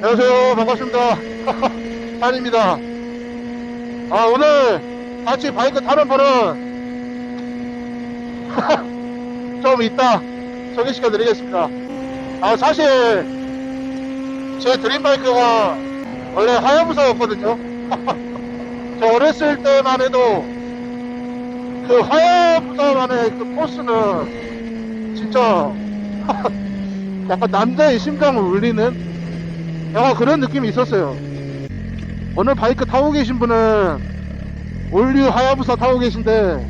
안녕하세요. 반갑습니다. 찬입니다. 오늘 같이 바이크 타는 분은 좀 이따 소개시켜 드리겠습니다. 사실 제 드림바이크가 원래 하야부사였거든요. 저 어렸을 때만 해도 그 하야부사만의 그 포스는 진짜 약간 남자의 심장을 울리는 약간 그런 느낌이 있었어요. 오늘 바이크 타고 계신 분은 올류 하야부사 타고 계신데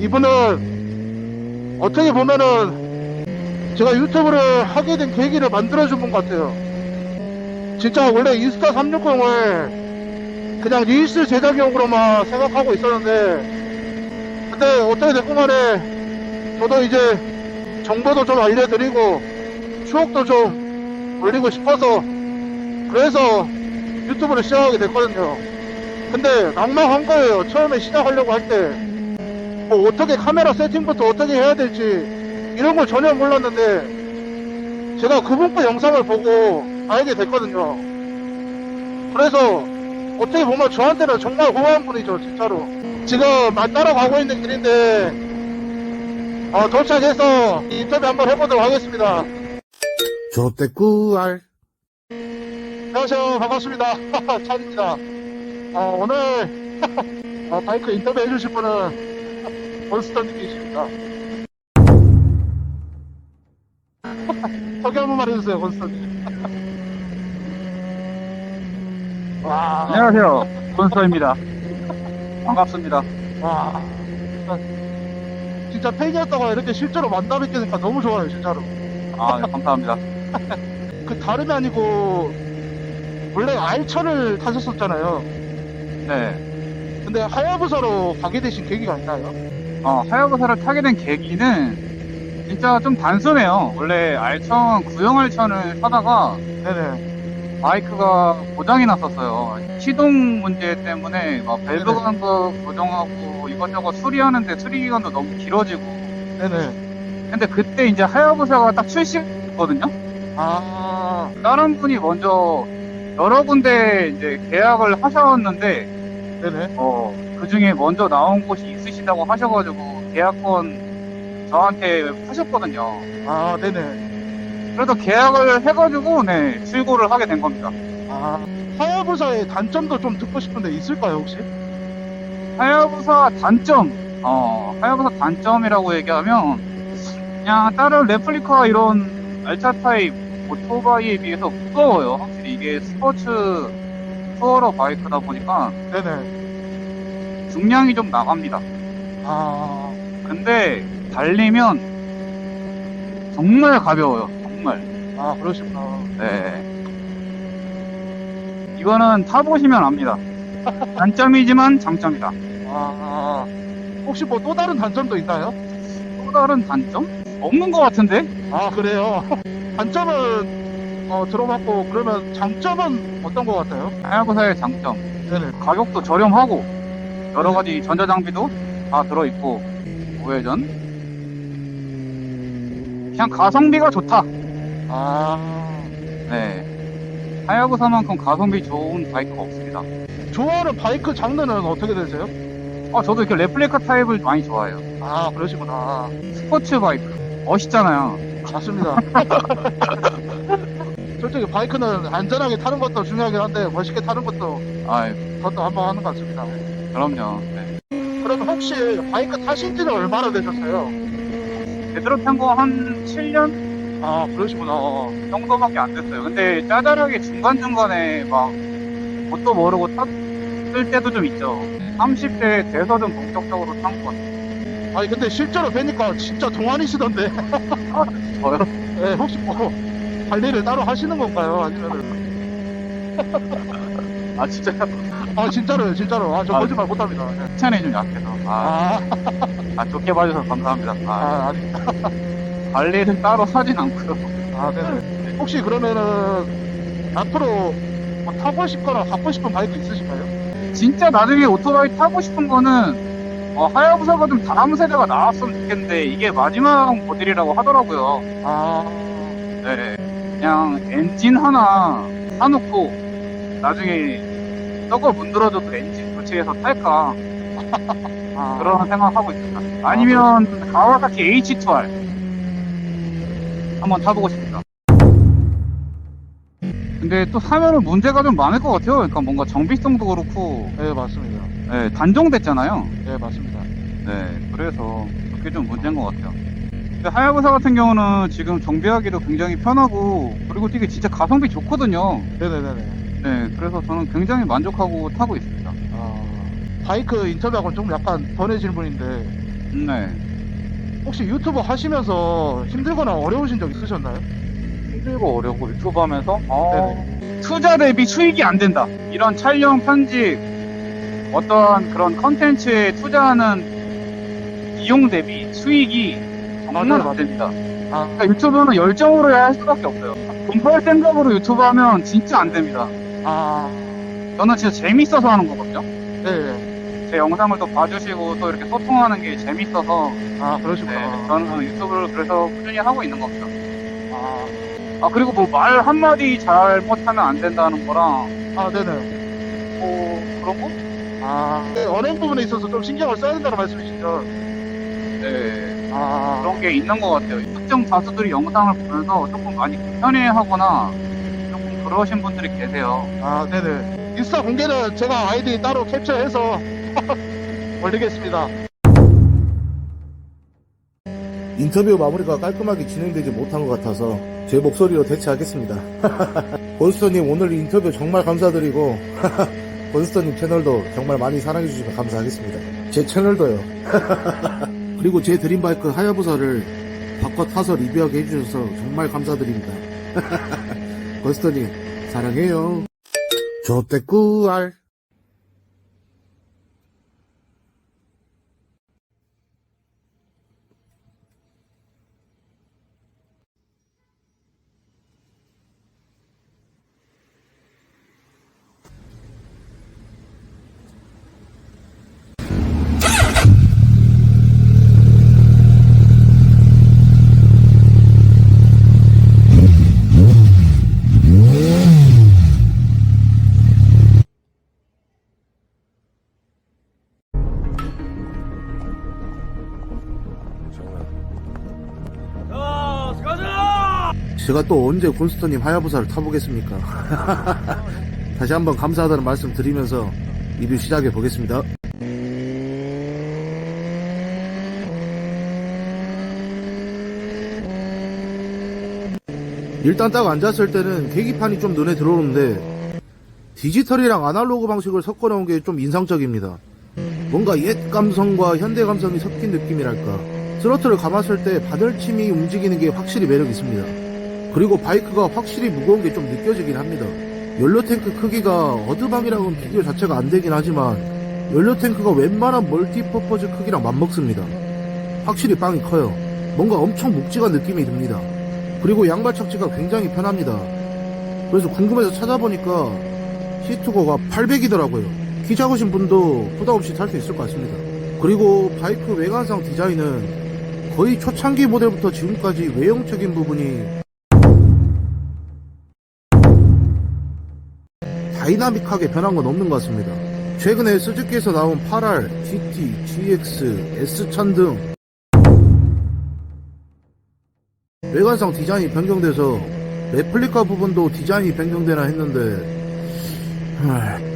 이분은 어떻게 보면은 제가 유튜브를 하게 된 계기를 만들어준 분 같아요. 진짜 원래 인스타 360을 그냥 릴스 제작용으로만 생각하고 있었는데, 근데 어떻게 됐건 간에 저도 이제 정보도 좀 알려드리고 추억도 좀 올리고 싶어서 그래서 유튜브를 시작하게 됐거든요. 근데 낭만한 거예요. 처음에 시작하려고 할 때 뭐 어떻게 카메라 세팅부터 어떻게 해야 될지 이런 걸 전혀 몰랐는데 제가 그분 거 영상을 보고 알게 됐거든요. 그래서 어떻게 보면 저한테는 정말 고마운 분이죠, 진짜로. 지금 따라가고 있는 길인데 도착해서 인터뷰 한번 해보도록 하겠습니다. 조떼꾸알. 안녕하세요. 반갑습니다. 찬입니다. 오늘 바이크 인터뷰 해주실 분은 건스터님이십니다. 소개 한번만 해주세요, 건스터님. 와, 안녕하세요. 곤스터입니다. 반갑습니다. 와, 진짜 팬이었다가 이렇게 실제로 만나 뵙게 너무 좋아요, 진짜로. 아, 네, 감사합니다. 그 다름이 아니고 원래 알차를 타셨었잖아요. 네. 근데 하야부사로 가게 되신 계기가 있나요? 하야부사를 타게 된 계기는 진짜 좀 단순해요. 원래 알천, 구형 알천을 타다가 네네. 바이크가 고장이 났었어요. 시동 문제 때문에 막 밸브 같은 거 고정하고 이것저것 수리하는데 수리 기간도 너무 길어지고. 네네. 근데 그때 이제 하야부사가 딱 출시했거든요. 다른 분이 먼저 여러 군데 이제 계약을 하셨는데, 네네. 그 중에 먼저 나온 곳이 있으시다고 하셔가지고 계약권 저한테 하셨거든요. 네네. 그래서 계약을 해가지고 네 출고를 하게 된 겁니다. 하야부사의 단점도 좀 듣고 싶은데 있을까요, 혹시? 하야부사 단점, 하야부사 단점이라고 얘기하면 그냥 다른 레플리카 이런 알차 타입 오토바이에 비해서 무거워요. 확실히 이게 스포츠 투어러 바이크다 보니까 네네. 중량이 좀 나갑니다. 근데 달리면 정말 가벼워요. 정말. 그러시구나. 네. 이거는 타보시면 압니다. 단점이지만 장점이다. 혹시 뭐 또 다른 단점도 있나요? 또 다른 단점? 없는 것 같은데? 그래요. 단점은 들어봤고, 그러면 장점은 어떤 것 같아요? 하야부사의 장점. 네네. 가격도 저렴하고 여러 가지 전자장비도 다 들어있고 우회전. 그냥 가성비가 좋다. 네. 하야부사만큼 가성비 좋은 바이크가 없습니다. 좋아하는 바이크 장르는 어떻게 되세요? 저도 이렇게 레플리카 타입을 많이 좋아해요. 그러시구나. 스포츠 바이크. 멋있잖아요. 맞습니다. 솔직히 바이크는 안전하게 타는 것도 중요하긴 한데 멋있게 타는 것도 아이, 그것도 한번 하는 것 같습니다. 그럼요. 네. 그럼 혹시 바이크 타신 지는 얼마나 되셨어요? 제대로 탄 거 한 7년 그러시구나. 정도밖에 안 됐어요. 근데 짜잘하게 중간중간에 막 뭣도 모르고 탔을 때도 좀 있죠. 30대 돼서 좀 본격적으로 탄 것 같아요. 근데 실제로 뵈니까 진짜 동안이시던데. 저요? 네, 혹시 뭐 관리를 따로 하시는 건가요? 아니면 진짜요? 진짜로요, 진짜로. 저 아, 거짓말 못합니다. 네. 칭찬이 좀 약해서. 좋게 봐주셔서 감사합니다. 아닙니다. 관리를 따로 하진 않고요. 네네. 혹시 그러면은 앞으로 뭐 타고 싶거나 갖고 싶은 바이크 있으신가요? 진짜 나중에 오토바이 타고 싶은 거는 하야부사가 좀 다음 세대가 나왔으면 좋겠는데 이게 마지막 모델이라고 하더라고요. 아, 네, 그냥 엔진 하나 사놓고 나중에 저거 문드러져도 엔진 교체해서 탈까 아, 그런 생각하고 있습니다. 아니면 가와사키 H2R 한번 타보고 싶습니다. 근데 또 사면은 문제가 좀 많을 것 같아요. 그러니까 뭔가 정비성도 그렇고 네, 맞습니다. 네, 단종됐잖아요. 네, 맞습니다. 네, 그래서 그게 좀 문제인 것 같아요. 근데 하야부사 같은 경우는 지금 정비하기도 굉장히 편하고 그리고 되게 진짜 가성비 좋거든요. 네네네네. 네, 그래서 저는 굉장히 만족하고 타고 있습니다. 아, 바이크 인터뷰하고는 좀 약간 번외 질문인데, 네. 혹시 유튜브 하시면서 힘들거나 어려우신 적 있으셨나요? 힘들고 어렵고 유튜브 하면서 네네. 투자 대비 수익이 안 된다. 이런 촬영, 편집, 어떤 그런 컨텐츠에 투자하는 비용 대비 수익이 정말 맞아요, 안 됩니다. 아, 그러니까 유튜브는 열정으로 해야 할 수밖에 없어요. 돈 벌 생각으로 유튜브 하면 진짜 안 됩니다. 아, 저는 진짜 재밌어서 하는 거거든요. 네. 제 영상을 또 봐주시고 또 이렇게 소통하는 게 재밌어서 아, 네, 그러시구나. 저는 유튜브를 그래서 꾸준히 하고 있는 겁니다. 아, 그리고 뭐 말 한마디 잘못하면 안 된다는 거랑 아, 네네. 뭐 그런 거? 아, 네, 언행 부분에 있어서 좀 신경을 써야 된다는 말씀이시죠? 네, 아, 그런 게 있는 것 같아요. 특정 다수들이 영상을 보면서 조금 많이 불편해하거나 조금 그러신 분들이 계세요. 아, 네네. 인스타 공개는 제가 아이디 따로 캡처해서 올리겠습니다. 인터뷰 마무리가 깔끔하게 진행되지 못한 것 같아서 제 목소리로 대체하겠습니다. 권수터님 오늘 인터뷰 정말 감사드리고 권수터님 채널도 정말 많이 사랑해주시면 감사하겠습니다. 제 채널도요. 그리고 제 드림바이크 하야부사를 바꿔 타서 리뷰하게 해주셔서 정말 감사드립니다. 권수터님 사랑해요. 조떼꾸알. 제가 또 언제 곤스터님 하야부사를 타보겠습니까? 다시 한번 감사하다는 말씀 드리면서 리뷰 시작해 보겠습니다. 일단 딱 앉았을 때는 계기판이 좀 눈에 들어오는데 디지털이랑 아날로그 방식을 섞어 놓은 게 좀 인상적입니다. 뭔가 옛 감성과 현대 감성이 섞인 느낌이랄까. 스로틀을 감았을 때 바늘침이 움직이는 게 확실히 매력 있습니다. 그리고 바이크가 확실히 무거운 게 좀 느껴지긴 합니다. 연료탱크 크기가 어드방이랑은 비교 자체가 안 되긴 하지만 연료탱크가 웬만한 멀티퍼포즈 크기랑 맞먹습니다. 확실히 빵이 커요. 뭔가 엄청 묵직한 느낌이 듭니다. 그리고 양발 착지가 굉장히 편합니다. 그래서 궁금해서 찾아보니까 시트고가 800이더라고요. 키 작으신 분도 부담없이 탈 수 있을 것 같습니다. 그리고 바이크 외관상 디자인은 거의 초창기 모델부터 지금까지 외형적인 부분이 다이나믹하게 변한 건 없는 것 같습니다. 최근에 스즈키에서 나온 8R, GT, GX, S천 등 외관상 디자인이 변경돼서 레플리카 부분도 디자인이 변경되나 했는데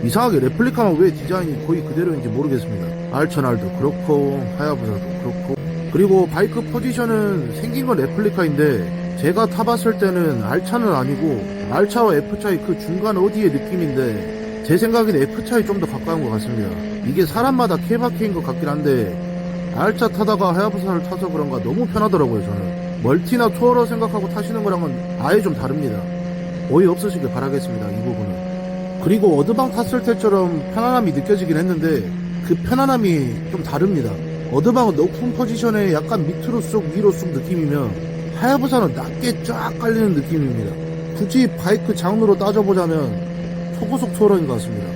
이상하게 레플리카만 왜 디자인이 거의 그대로인지 모르겠습니다. R1000R도 그렇고 하야부사도 그렇고 그리고 바이크 포지션은 생긴 건 레플리카인데 제가 타봤을 때는 R차는 아니고 R차와 F차의 그 중간 어디의 느낌인데 제 생각에는 F차에 좀 더 가까운 것 같습니다. 이게 사람마다 케바케인 것 같긴 한데 R차 타다가 하야부사를 타서 그런가 너무 편하더라고요. 저는 멀티나 투어러 생각하고 타시는 거랑은 아예 좀 다릅니다. 오해 없으시길 바라겠습니다. 이 부분은. 그리고 어드방 탔을 때처럼 편안함이 느껴지긴 했는데 그 편안함이 좀 다릅니다. 어드방은 높은 포지션에 약간 밑으로 쑥 위로 쑥 느낌이면 하야부사는 낮게 쫙 깔리는 느낌입니다. 굳이 바이크 장르로 따져보자면 초고속 투어러인 것 같습니다.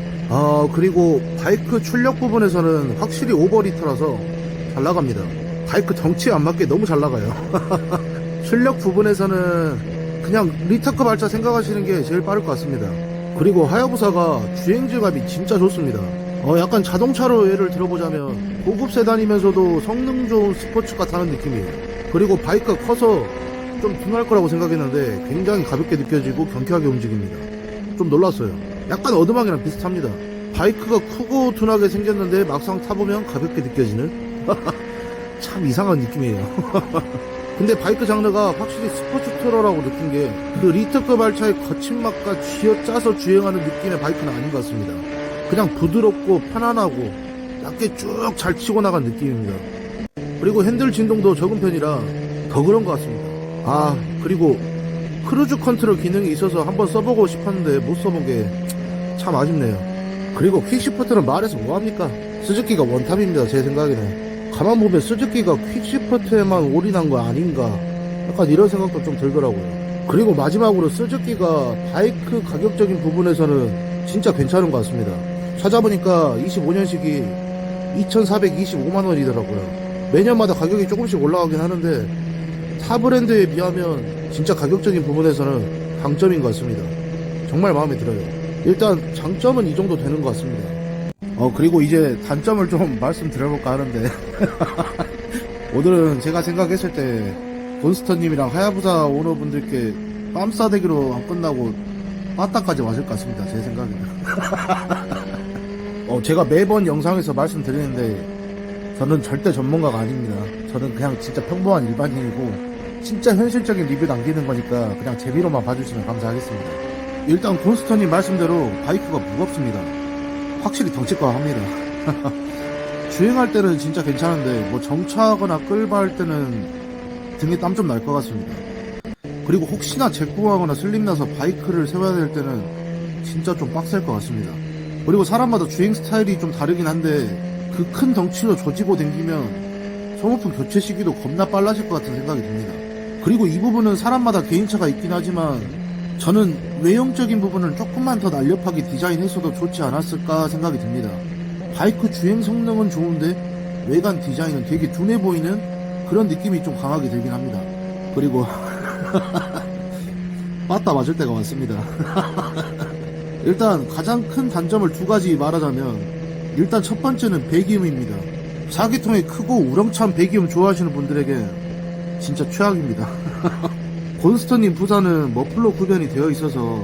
그리고 바이크 출력 부분에서는 확실히 오버리터라서 잘 나갑니다. 바이크 덩치에 안 맞게 너무 잘 나가요. 출력 부분에서는 그냥 리터급 발차 생각하시는 게 제일 빠를 것 같습니다. 그리고 하야부사가 주행질감이 진짜 좋습니다. 약간 자동차로 예를 들어보자면 고급 세단이면서도 성능 좋은 스포츠카 타는 느낌이에요. 그리고 바이크가 커서 좀 둔할 거라고 생각했는데 굉장히 가볍게 느껴지고 경쾌하게 움직입니다. 좀 놀랐어요. 약간 어드망이랑 비슷합니다. 바이크가 크고 둔하게 생겼는데 막상 타보면 가볍게 느껴지는 참 이상한 느낌이에요. 근데 바이크 장르가 확실히 스포츠 트러라고 느낀 게 그 리터급 발차의 거친 맛과 쥐어짜서 주행하는 느낌의 바이크는 아닌 것 같습니다. 그냥 부드럽고 편안하고 얇게 쭉 잘 치고 나간 느낌입니다. 그리고 핸들 진동도 적은 편이라 더 그런 것 같습니다. 그리고 크루즈 컨트롤 기능이 있어서 한번 써보고 싶었는데 못 써본 게 참 아쉽네요. 그리고 퀵시프트는 말해서 뭐합니까? 스즈키가 원탑입니다. 제 생각에는. 가만 보면 스즈키가 퀵시프트에만 올인한 거 아닌가, 약간 이런 생각도 좀 들더라고요. 그리고 마지막으로 스즈키가 바이크 가격적인 부분에서는 진짜 괜찮은 것 같습니다. 찾아보니까 25년식이 2,425만원이더라고요. 매년마다 가격이 조금씩 올라가긴 하는데 타 브랜드에 비하면 진짜 가격적인 부분에서는 강점인 것 같습니다. 정말 마음에 들어요. 일단 장점은 이 정도 되는 것 같습니다. 그리고 이제 단점을 좀 말씀드려볼까 하는데 오늘은 제가 생각했을 때 곤스터님이랑 하야부사 오너분들께 빰 싸대기로 안 끝나고 빠따까지 맞을 것 같습니다. 제 생각에는. 제가 매번 영상에서 말씀드리는데 저는 절대 전문가가 아닙니다. 저는 그냥 진짜 평범한 일반인이고 진짜 현실적인 리뷰 남기는 거니까 그냥 재미로만 봐주시면 감사하겠습니다. 일단 곤스터님 말씀대로 바이크가 무겁습니다. 확실히 덩치가 합니다. 주행할 때는 진짜 괜찮은데 뭐 정차하거나 끌바 할 때는 등에 땀 좀 날 것 같습니다. 그리고 혹시나 잭구하거나 슬림나서 바이크를 세워야 될 때는 진짜 좀 빡셀 것 같습니다. 그리고 사람마다 주행 스타일이 좀 다르긴 한데 그 큰 덩치로 조지고 댕기면 소모품 교체 시기도 겁나 빨라질 것 같은 생각이 듭니다. 그리고 이 부분은 사람마다 개인차가 있긴 하지만 저는 외형적인 부분을 조금만 더 날렵하게 디자인했어도 좋지 않았을까 생각이 듭니다. 바이크 주행 성능은 좋은데 외관 디자인은 되게 둔해 보이는 그런 느낌이 좀 강하게 들긴 합니다. 그리고 빠따 맞을 때가 왔습니다. 일단 가장 큰 단점을 두 가지 말하자면 일단 첫 번째는 배기음입니다. 4기통이 크고 우렁찬 배기음 좋아하시는 분들에게 진짜 최악입니다. 곤스터님 부사는 머플러 구변이 되어 있어서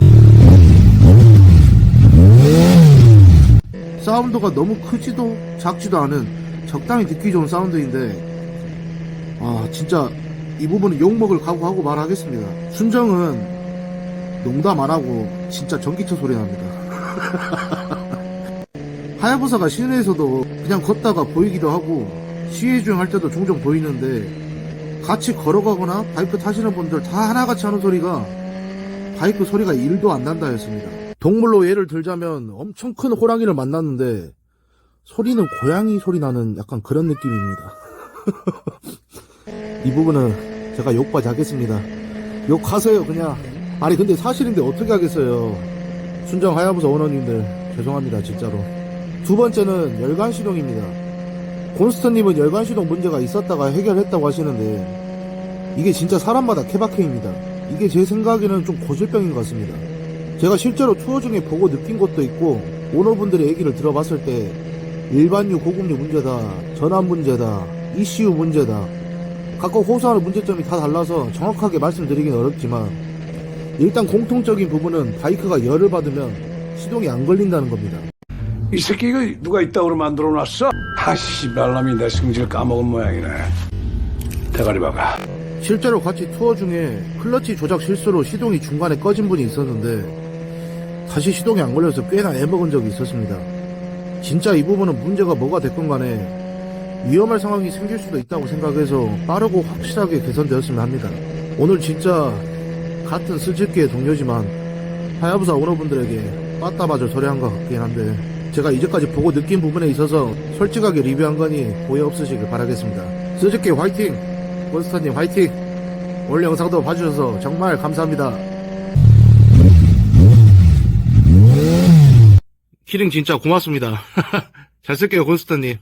사운드가 너무 크지도 작지도 않은 적당히 듣기 좋은 사운드인데 진짜 이 부분은 욕먹을 각오하고 말하겠습니다. 순정은 농담 안하고 진짜 전기차 소리 납니다. 하야부사가 시내에서도 그냥 걷다가 보이기도 하고 시외주행 할 때도 종종 보이는데 같이 걸어가거나 바이크 타시는 분들 다 하나같이 하는 소리가 바이크 소리가 1도 안 난다 했습니다. 동물로 예를 들자면 엄청 큰 호랑이를 만났는데 소리는 고양이 소리 나는 약간 그런 느낌입니다. 이 부분은 제가 욕받이 하겠습니다. 욕하세요 그냥. 아니 근데 사실인데 어떻게 하겠어요. 순정 하야부사 오너님들 죄송합니다 진짜로. 두 번째는 열간시동입니다. 곤스터님은 열간시동 문제가 있었다가 해결했다고 하시는데 이게 진짜 사람마다 케바케입니다. 이게 제 생각에는 좀 고질병인 것 같습니다. 제가 실제로 투어 중에 보고 느낀 것도 있고 오너분들의 얘기를 들어봤을 때 일반유 고급류 문제다, 전환 문제다, ECU 문제다, 각각 호소하는 문제점이 다 달라서 정확하게 말씀드리긴 어렵지만 일단 공통적인 부분은 바이크가 열을 받으면 시동이 안 걸린다는 겁니다. 이 새끼가 누가 이따구로 만들어놨어? 씨발놈이 내 승질 까먹은 모양이네. 대가리 박아. 실제로 같이 투어 중에 클러치 조작 실수로 시동이 중간에 꺼진 분이 있었는데 다시 시동이 안 걸려서 꽤나 애먹은 적이 있었습니다. 진짜 이 부분은 문제가 뭐가 됐건 간에 위험할 상황이 생길 수도 있다고 생각해서 빠르고 확실하게 개선되었으면 합니다. 오늘 진짜 같은 스즈키의 동료지만 하야부사 오너분들에게 빠따바져 소리한 것 같긴 한데 제가 이제까지 보고 느낀 부분에 있어서 솔직하게 리뷰한 거니 오해 없으시길 바라겠습니다. 스즈키 화이팅! 몬스터님 화이팅! 오늘 영상도 봐주셔서 정말 감사합니다. 키링 진짜 고맙습니다. 잘 쓸게요, 곤스터님.